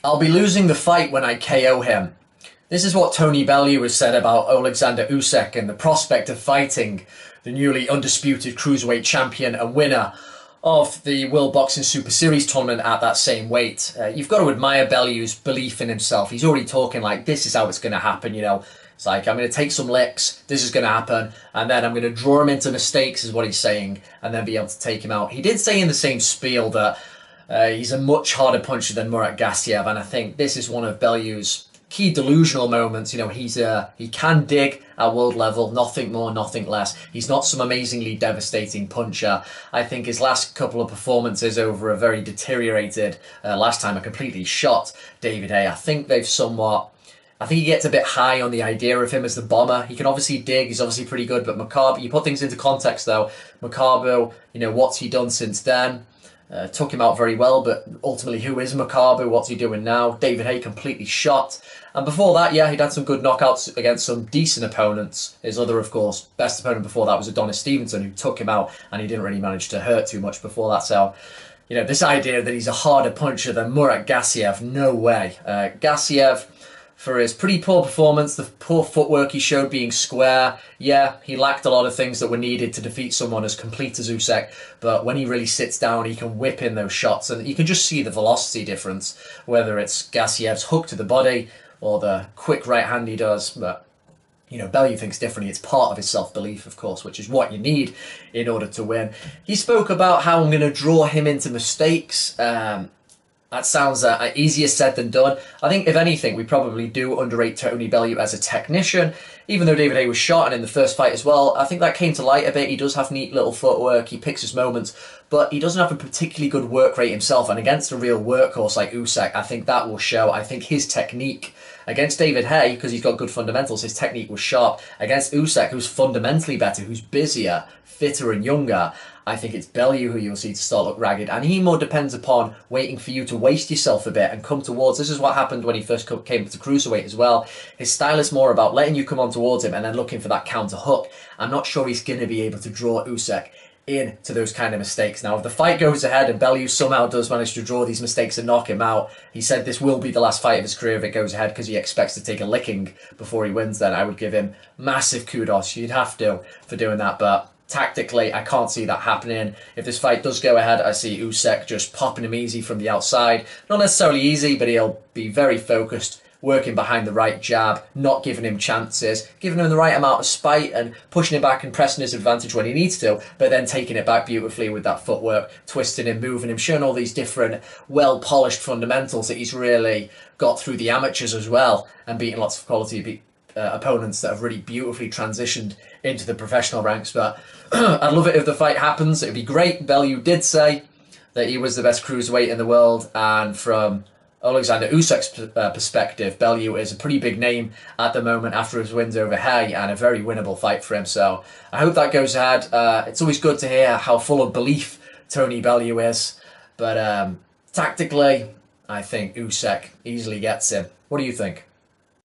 I'll be losing the fight when I KO him. This is what Tony Bellew has said about Alexander Usyk and the prospect of fighting the newly undisputed cruiserweight champion and winner of the World Boxing Super Series tournament at that same weight. You've got to admire Bellew's belief in himself. He's already talking like, this is how it's going to happen, you know. It's like, I'm going to take some licks, this is going to happen, and then I'm going to draw him into mistakes, is what he's saying, and then be able to take him out. He did say in the same spiel that he's a much harder puncher than Murat Gassiev, and I think this is one of Bellew's key delusional moments. You know, he can dig at world level, nothing more, nothing less. He's not some amazingly devastating puncher. I think his last couple of performances over a very deteriorated, last time a completely shot David Haye, I think he gets a bit high on the idea of him as the bomber. He can obviously dig, he's obviously pretty good, but Makabu, you put things into context though, Makabu, you know, what's he done since then? Took him out very well, but ultimately, who is Makabu? What's he doing now? David Haye completely shot. And before that, yeah, he'd had some good knockouts against some decent opponents. His other, of course, best opponent before that was Adonis Stevenson, who took him out, and he didn't really manage to hurt too much before that. So, you know, this idea that he's a harder puncher than Murat Gassiev, no way. Gassiev, for his pretty poor performance, the poor footwork he showed being square, yeah, he lacked a lot of things that were needed to defeat someone as complete as Usyk, but when he really sits down, he can whip in those shots, and you can just see the velocity difference, whether it's Gassiev's hook to the body or the quick right hand he does. But, you know, Bellew thinks differently. It's part of his self-belief, of course, which is what you need in order to win. He spoke about how I'm going to draw him into mistakes. That sounds easier said than done. I think, if anything, we probably do underrate Tony Bellew as a technician. Even though David Haye was shot, and in the first fight as well, I think that came to light a bit. He does have neat little footwork, he picks his moments, but he doesn't have a particularly good work rate himself. And against a real workhorse like Usyk, I think that will show. I think his technique against David Haye, because he's got good fundamentals, his technique was sharp. Against Usyk, who's fundamentally better, who's busier, fitter and younger, I think it's Bellew who you'll see to start look ragged, and he more depends upon waiting for you to waste yourself a bit and come towards. This is what happened when he first came to cruiserweight as well. His style is more about letting you come on towards him and then looking for that counter hook. I'm not sure he's going to be able to draw Usyk into those kind of mistakes. Now, if the fight goes ahead and Bellew somehow does manage to draw these mistakes and knock him out, he said this will be the last fight of his career if it goes ahead, because he expects to take a licking before he wins. Then I would give him massive kudos. You'd have to for doing that, but tactically, I can't see that happening. If this fight does go ahead, I see Usyk just popping him easy from the outside. Not necessarily easy, but he'll be very focused, working behind the right jab, not giving him chances, giving him the right amount of spite and pushing him back and pressing his advantage when he needs to, but then taking it back beautifully with that footwork, twisting him, moving him, showing all these different well-polished fundamentals that he's really got through the amateurs as well, and beating lots of quality opponents that have really beautifully transitioned into the professional ranks. But I'd love it if the fight happens. It'd be great. Bellew did say that he was the best cruiserweight in the world, and from Alexander Usyk's perspective, Bellew is a pretty big name at the moment after his wins over Haye, and a very winnable fight for him. So I hope that goes ahead. It's always good to hear how full of belief Tony Bellew is, but tactically, I think Usyk easily gets him. What do you think?